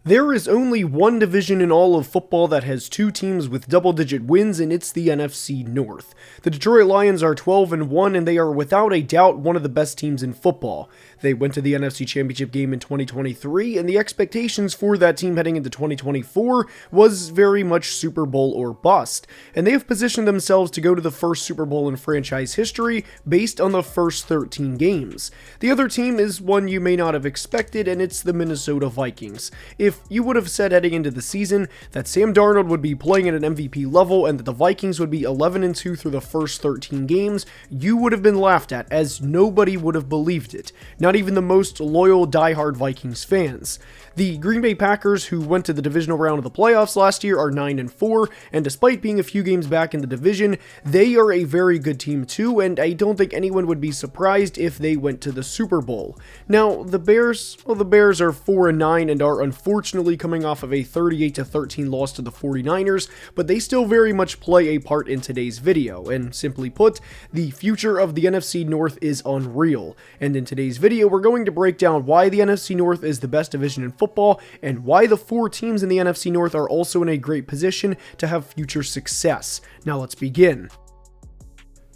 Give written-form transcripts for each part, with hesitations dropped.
There is only one division in all of football that has two teams with double-digit wins, and it's the NFC North. The Detroit Lions are 12-1, and they are without a doubt one of the best teams in football. They went to the NFC Championship game in 2023, and the expectations for that team heading into 2024 was very much Super Bowl or bust. And they have positioned themselves to go to the first Super Bowl in franchise history based on the first 13 games. The other team is one you may not have expected, and it's the Minnesota Vikings. If you would have said heading into the season that Sam Darnold would be playing at an MVP level and that the Vikings would be 11-2 through the first 13 games, you would have been laughed at, as nobody would have believed it. Not even the most loyal diehard Vikings fans. The Green Bay Packers, who went to the divisional round of the playoffs last year, are 9-4, and despite being a few games back in the division, they are a very good team too, and I don't think anyone would be surprised if they went to the Super Bowl. Now, the Bears are 4-9 and are unfortunately coming off of a 38-13 loss to the 49ers, but they still very much play a part in today's video, and simply put, the future of the NFC North is unreal. And in today's video, we're going to break down why the NFC North is the best division in football, and why the four teams in the NFC North are also in a great position to have future success. Now let's begin.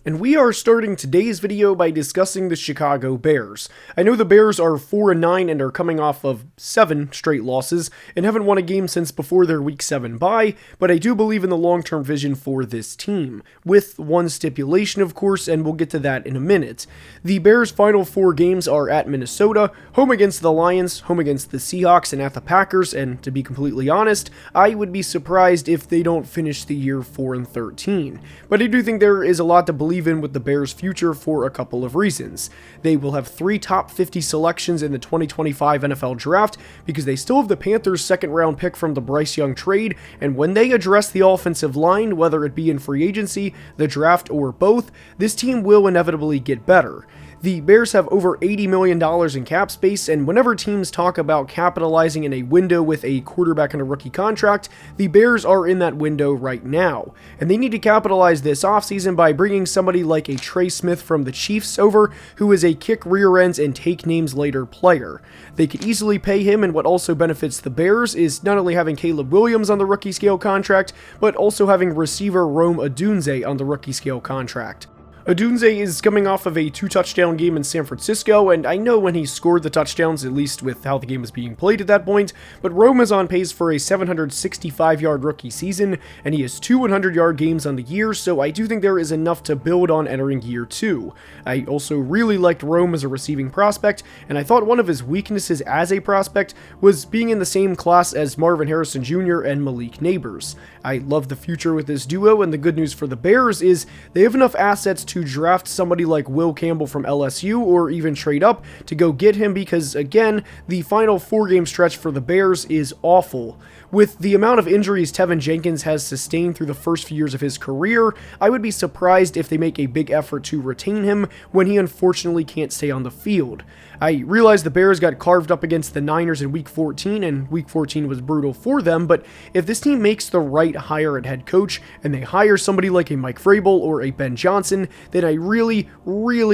And we are starting today's video by discussing the Chicago Bears. I know the Bears are 4-9 and are coming off of 7 straight losses and haven't won a game since before their Week 7 bye, but I do believe in the long-term vision for this team, with one stipulation of course, and we'll get to that in a minute. The Bears' final 4 games are at Minnesota, home against the Lions, home against the Seahawks, and at the Packers, and to be completely honest, I would be surprised if they don't finish the year 4-13. But I do think there is a lot to believe in with the Bears' future for a couple of reasons. They will have 3 top 50 selections in the 2025 NFL Draft because they still have the Panthers' second-round pick from the Bryce Young trade, and when they address the offensive line, whether it be in free agency, the draft, or both, this team will inevitably get better. The Bears have over $80 million in cap space, and whenever teams talk about capitalizing in a window with a quarterback and a rookie contract, the Bears are in that window right now. And they need to capitalize this offseason by bringing somebody like a Trey Smith from the Chiefs over, who is a kick rear ends and take names later player. They could easily pay him, and what also benefits the Bears is not only having Caleb Williams on the rookie scale contract, but also having receiver Rome Odunze on the rookie scale contract. Odunze is coming off of a 2-touchdown game in San Francisco, and I know when he scored the touchdowns, at least with how the game was being played at that point, but Rome is on pace for a 765-yard rookie season, and he has 2 100-yard games on the year, so I do think there is enough to build on entering year 2. I also really liked Rome as a receiving prospect, and I thought one of his weaknesses as a prospect was being in the same class as Marvin Harrison Jr. and Malik Nabers. I love the future with this duo, and the good news for the Bears is they have enough assets to draft somebody like Will Campbell from LSU or even trade up to go get him because, again, the final 4-game stretch for the Bears is awful. With the amount of injuries Tevin Jenkins has sustained through the first few years of his career, I would be surprised if they make a big effort to retain him when he unfortunately can't stay on the field. I realize the Bears got carved up against the Niners in Week 14, and Week 14 was brutal for them, but if this team makes the right hire at head coach, and they hire somebody like a Mike Vrabel or a Ben Johnson, then I really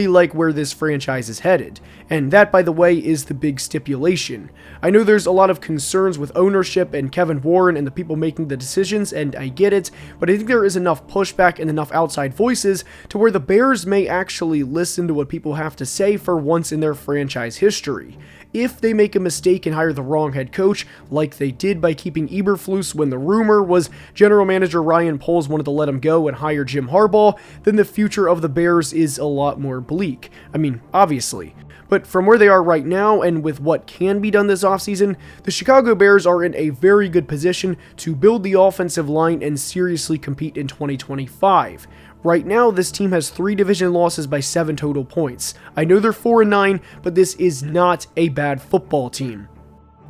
like where this franchise is headed. And that, by the way, is the big stipulation. I know there's a lot of concerns with ownership and Kevin Warren and the people making the decisions, and I get it, but I think there is enough pushback and enough outside voices to where the Bears may actually listen to what people have to say for once in their franchise history. If they make a mistake and hire the wrong head coach, like they did by keeping Eberflus when the rumor was general manager Ryan Poles wanted to let him go and hire Jim Harbaugh, then the future of the Bears is a lot more bleak. I mean, obviously. But from where they are right now, and with what can be done this offseason, the Chicago Bears are in a very good position to build the offensive line and seriously compete in 2025. Right now, this team has 3 division losses by 7 total points. I know they're 4-9, but this is not a bad football team.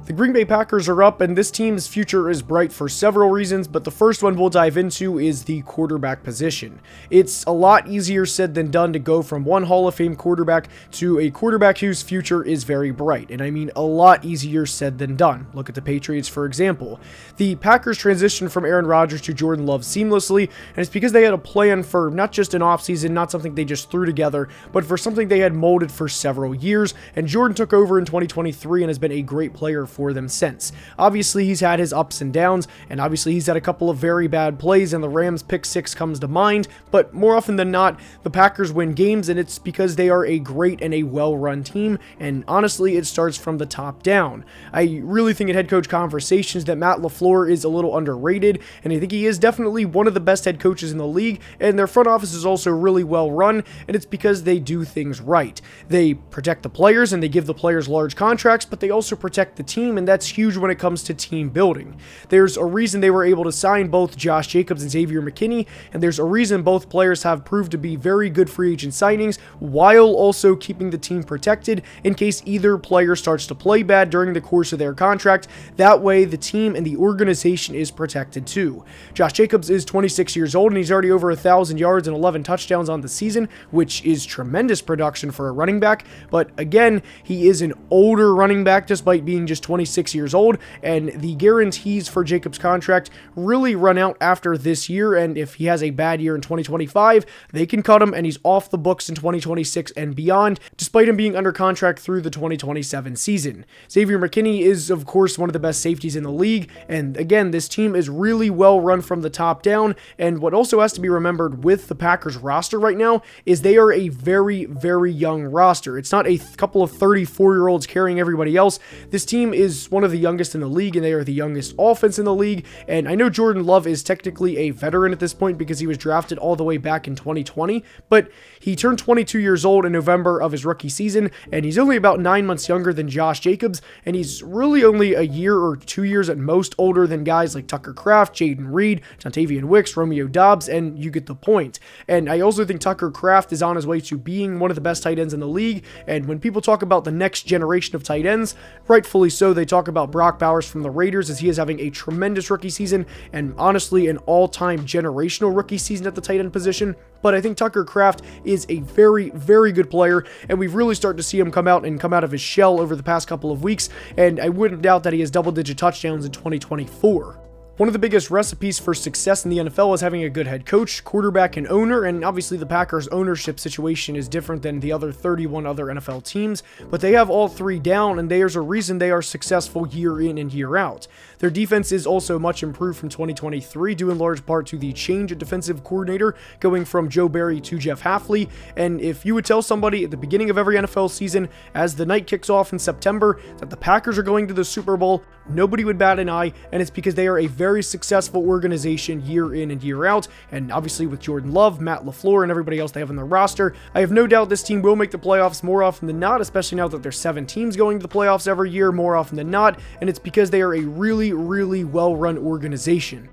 The Green Bay Packers are up, and this team's future is bright for several reasons, but the first one we'll dive into is the quarterback position. It's a lot easier said than done to go from one Hall of Fame quarterback to a quarterback whose future is very bright, and I mean a lot easier said than done. Look at the Patriots, for example. The Packers transitioned from Aaron Rodgers to Jordan Love seamlessly, and it's because they had a plan for not just an offseason, not something they just threw together, but for something they had molded for several years, and Jordan took over in 2023 and has been a great player for them since. Obviously, he's had his ups and downs, and obviously he's had a couple of very bad plays, and the Rams pick 6 comes to mind, but more often than not, the Packers win games, and it's because they are a great and a well-run team, and honestly, it starts from the top down. I really think in head coach conversations that Matt LaFleur is a little underrated, and I think he is definitely one of the best head coaches in the league, and their front office is also really well run, and it's because they do things right. They protect the players, and they give the players large contracts, but they also protect the team, and that's huge when it comes to team building. There's a reason they were able to sign both Josh Jacobs and Xavier McKinney, and there's a reason both players have proved to be very good free agent signings, while also keeping the team protected in case either player starts to play bad during the course of their contract. That way, the team and the organization is protected too. Josh Jacobs is 26 years old, and he's already over 1,000 yards and 11 touchdowns on the season, which is tremendous production for a running back, but again, he is an older running back despite being just 26 years old, and the guarantees for Jacobs' contract really run out after this year, and if he has a bad year in 2025, they can cut him and he's off the books in 2026 and beyond, despite him being under contract through the 2027 season. Xavier McKinney is, of course, one of the best safeties in the league, and again, this team is really well run from the top down, and what also has to be remembered with the Packers roster right now is they are a very, very young roster. It's not a couple of 34-year-olds carrying everybody else. This team is one of the youngest in the league, and they are the youngest offense in the league, and I know Jordan Love is technically a veteran at this point because he was drafted all the way back in 2020, but he turned 22 years old in November of his rookie season, and he's only about 9 months younger than Josh Jacobs, and he's really only a year or 2 years at most older than guys like Tucker Kraft, Jaden Reed, Dontavian Wicks, Romeo Doubs, and you get the point. And I also think Tucker Kraft is on his way to being one of the best tight ends in the league, and when people talk about the next generation of tight ends, rightfully so, they talk about Brock Bowers from the Raiders as he is having a tremendous rookie season, and honestly an all-time generational rookie season at the tight end position. But I think Tucker Kraft is a very, very good player, and we've really started to see him come out of his shell over the past couple of weeks, and I wouldn't doubt that he has double-digit touchdowns in 2024. One of the biggest recipes for success in the NFL is having a good head coach, quarterback, and owner, and obviously the Packers' ownership situation is different than the other 31 other NFL teams, but they have all three down, and there's a reason they are successful year in and year out. Their defense is also much improved from 2023, due in large part to the change of defensive coordinator going from Joe Barry to Jeff Hafley, and if you would tell somebody at the beginning of every NFL season, as the night kicks off in September, that the Packers are going to the Super Bowl, nobody would bat an eye, and it's because they are a very successful organization year in and year out, and obviously with Jordan Love, Matt LaFleur, and everybody else they have on their roster, I have no doubt this team will make the playoffs more often than not, especially now that there's 7 teams going to the playoffs every year more often than not, and it's because they are a really, really well-run organization.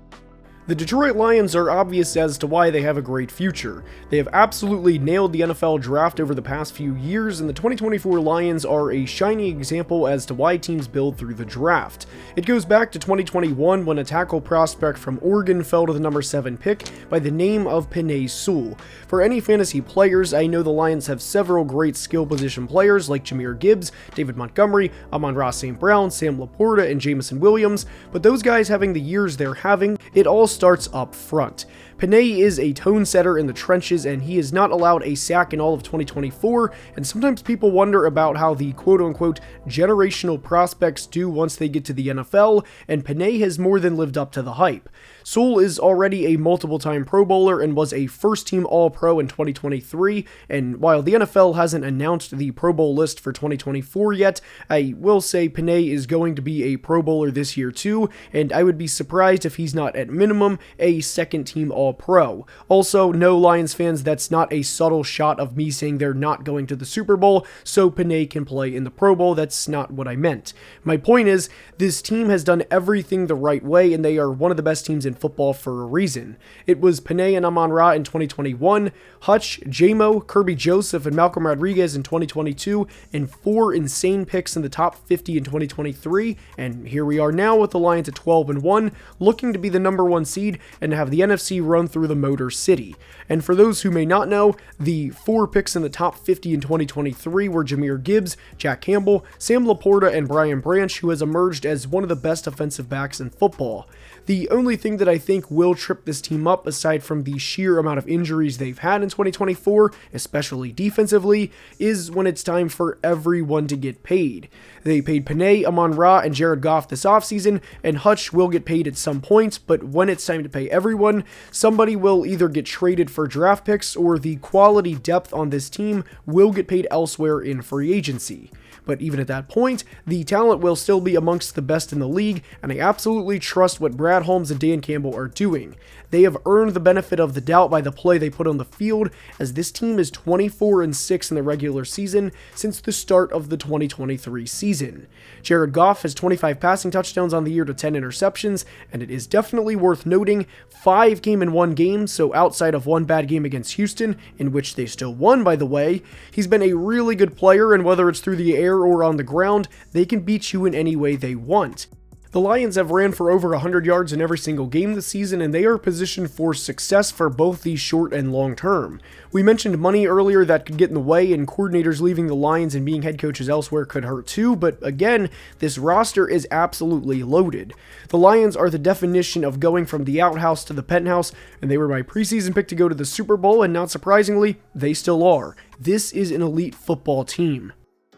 The Detroit Lions are obvious as to why they have a great future. They have absolutely nailed the NFL draft over the past few years, and the 2024 Lions are a shining example as to why teams build through the draft. It goes back to 2021 when a tackle prospect from Oregon fell to the number 7 pick by the name of Penei Sewell. For any fantasy players, I know the Lions have several great skill position players like Jahmyr Gibbs, David Montgomery, Amon-Ra St. Brown, Sam Laporta, and Jamison Williams, but those guys having the years they're having, it all starts up front. Penei is a tone setter in the trenches, and he has not allowed a sack in all of 2024, and sometimes people wonder about how the quote-unquote generational prospects do once they get to the NFL, and Penei has more than lived up to the hype. Sewell is already a multiple-time Pro Bowler and was a first-team All-Pro in 2023, and while the NFL hasn't announced the Pro Bowl list for 2024 yet, I will say Penei is going to be a Pro Bowler this year too, and I would be surprised if he's not at minimum a second-team All-Pro. Also, no Lions fans, that's not a subtle shot of me saying they're not going to the Super Bowl, so Penei can play in the Pro Bowl. That's not what I meant. My point is, this team has done everything the right way, and they are one of the best teams in football for a reason. It was Penei and Amon-Ra in 2021, Hutch, J-Mo, Kirby Joseph, and Malcolm Rodriguez in 2022, and 4 insane picks in the top 50 in 2023, and here we are now with the Lions at 12-1, looking to be the number 1 seed and have the NFC run run through the Motor City. And for those who may not know, the 4 picks in the top 50 in 2023 were Jahmyr Gibbs, Jack Campbell, Sam Laporta, and Brian Branch, who has emerged as one of the best defensive backs in football. The only thing that I think will trip this team up, aside from the sheer amount of injuries they've had in 2024, especially defensively, is when it's time for everyone to get paid. They paid Panay, Amon-Ra, and Jared Goff this offseason, and Hutch will get paid at some point, but when it's time to pay everyone, somebody will either get traded for draft picks or the quality depth on this team will get paid elsewhere in free agency. But even at that point, the talent will still be amongst the best in the league, and I absolutely trust what Brad Holmes and Dan Campbell are doing. They have earned the benefit of the doubt by the play they put on the field, as this team is 24-6 in the regular season since the start of the 2023 season. Jared Goff has 25 passing touchdowns on the year to 10 interceptions, and it is definitely worth noting 5 came in one game, so outside of one bad game against Houston, in which they still won by the way, he's been a really good player, and whether it's through the air or on the ground, they can beat you in any way they want. The Lions have ran for over 100 yards in every single game this season, and they are positioned for success for both the short and long term. We mentioned money earlier that could get in the way, and coordinators leaving the Lions and being head coaches elsewhere could hurt too, but again, this roster is absolutely loaded. The Lions are the definition of going from the outhouse to the penthouse, and they were my preseason pick to go to the Super Bowl, and not surprisingly, they still are. This is an elite football team.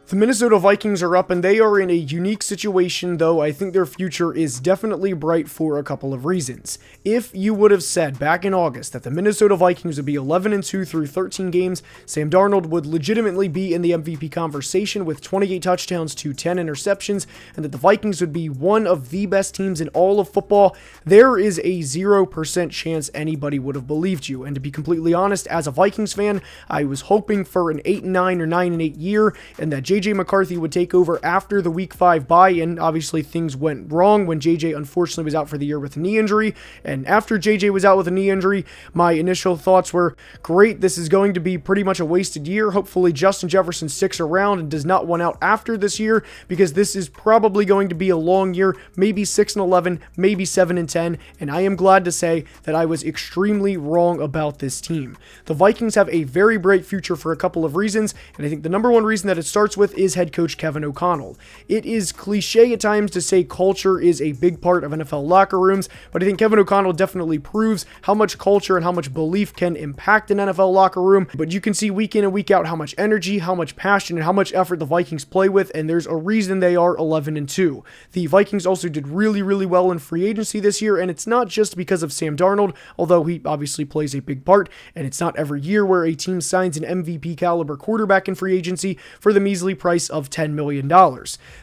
The Minnesota Vikings are up, and they are in a unique situation, though I think their future is definitely bright for a couple of reasons. If you would have said back in August that the Minnesota Vikings would be 11-2 through 13 games, Sam Darnold would legitimately be in the MVP conversation with 28 touchdowns to 10 interceptions, and that the Vikings would be one of the best teams in all of football, there is a 0% chance anybody would have believed you. And to be completely honest, as a Vikings fan, I was hoping for an 8-9 or 9-8 year, and that JJ McCarthy would take over after the Week 5 bye, and obviously things went wrong when JJ unfortunately was out for the year with a knee injury. And after JJ was out with a knee injury, my initial thoughts were, great, this is going to be pretty much a wasted year. Hopefully Justin Jefferson sticks around and does not want out after this year, because this is probably going to be a long year, maybe 6-11, maybe 7-10, and I am glad to say that I was extremely wrong about this team. The Vikings have a very bright future for a couple of reasons, and I think the number one reason that it starts with is head coach Kevin O'Connell. It is cliche at times to say culture is a big part of NFL locker rooms, but I think Kevin O'Connell definitely proves how much culture and how much belief can impact an NFL locker room. But you can see week in and week out how much energy, how much passion, and how much effort the Vikings play with, and there's a reason they are 11-2. The Vikings also did really well in free agency this year, and it's not just because of Sam Darnold, although he obviously plays a big part, and it's not every year where a team signs an MVP caliber quarterback in free agency for the measly price of $10 million.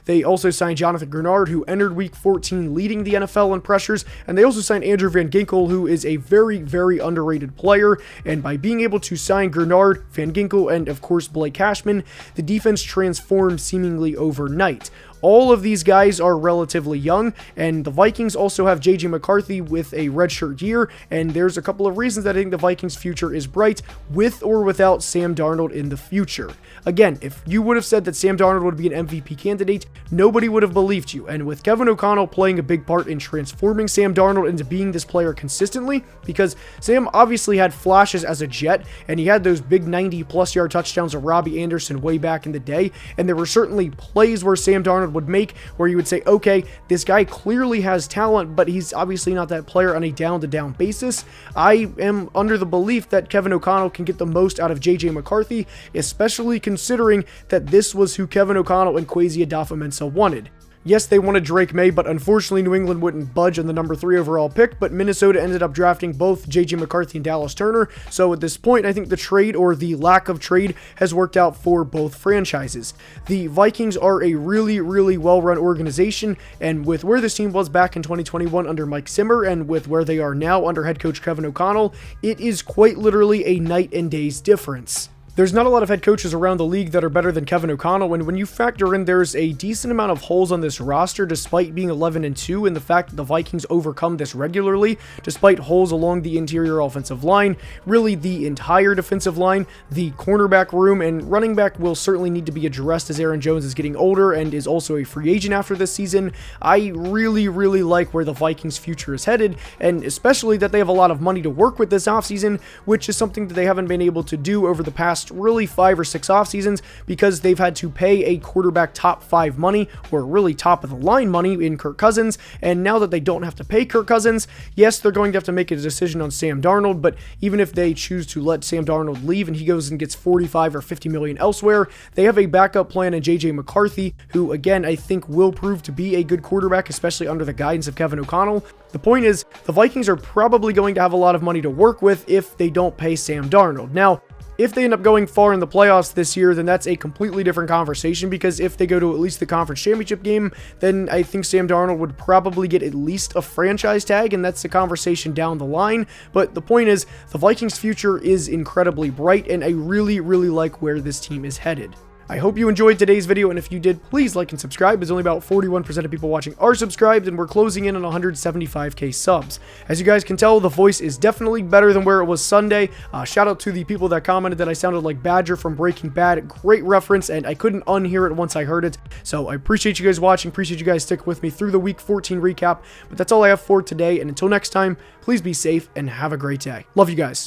They also signed Jonathan Grenard, who entered Week 14 leading the NFL in pressures, and they also signed Andrew Van Ginkel, who is a very underrated player, and by being able to sign Grenard, Van Ginkel, and of course Blake Cashman, the defense transformed seemingly overnight. All of these guys are relatively young, and the Vikings also have JJ McCarthy with a redshirt year, and there's a couple of reasons that I think the Vikings' future is bright, with or without Sam Darnold in the future. Again, if you would have said that Sam Darnold would be an MVP candidate, nobody would have believed you, and with Kevin O'Connell playing a big part in transforming Sam Darnold into being this player consistently, because Sam obviously had flashes as a Jet, and he had those big 90-plus yard touchdowns of Robbie Anderson way back in the day, and there were certainly plays where Sam Darnold would make where you would say, okay, this guy clearly has talent, but he's obviously not that player on a down-to-down basis. I am under the belief that Kevin O'Connell can get the most out of JJ McCarthy, especially considering that this was who Kevin O'Connell and Kwesi Adofo-Mensah wanted. Yes, they wanted Drake May, but unfortunately New England wouldn't budge on the number 3 overall pick, but Minnesota ended up drafting both JJ McCarthy and Dallas Turner, so at this point I think the trade, or the lack of trade, has worked out for both franchises. The Vikings are a really well-run organization, and with where this team was back in 2021 under Mike Zimmer, and with where they are now under head coach Kevin O'Connell, it is quite literally a night and day's difference. There's not a lot of head coaches around the league that are better than Kevin O'Connell, and when you factor in there's a decent amount of holes on this roster despite being 11-2, and the fact that the Vikings overcome this regularly despite holes along the interior offensive line, really the entire defensive line, the cornerback room, and running back will certainly need to be addressed as Aaron Jones is getting older and is also a free agent after this season. I really like where the Vikings' future is headed, and especially that they have a lot of money to work with this offseason, which is something that they haven't been able to do over the past really 5 or 6 off seasons because they've had to pay a quarterback top 5 money, or really top of the line money in Kirk Cousins, and now that they don't have to pay Kirk Cousins, yes, they're going to have to make a decision on Sam Darnold, but even if they choose to let Sam Darnold leave and he goes and gets 45 or 50 million elsewhere, they have a backup plan in JJ McCarthy, who again I think will prove to be a good quarterback, especially under the guidance of Kevin O'Connell. The point is, the Vikings are probably going to have a lot of money to work with if they don't pay Sam Darnold. Now, if they end up going far in the playoffs this year, then that's a completely different conversation, because if they go to at least the conference championship game, then I think Sam Darnold would probably get at least a franchise tag, and that's the conversation down the line. But the point is, the Vikings' future is incredibly bright, and I really like where this team is headed. I hope you enjoyed today's video, and if you did, please like and subscribe, as only about 41% of people watching are subscribed, and we're closing in on 175k subs. As you guys can tell, the voice is definitely better than where it was Sunday. Shout out to the people that commented that I sounded like Badger from Breaking Bad. Great reference, and I couldn't unhear it once I heard it. So I appreciate you guys watching, appreciate you guys sticking with me through the Week 14 recap, but that's all I have for today, and until next time, please be safe and have a great day. Love you guys.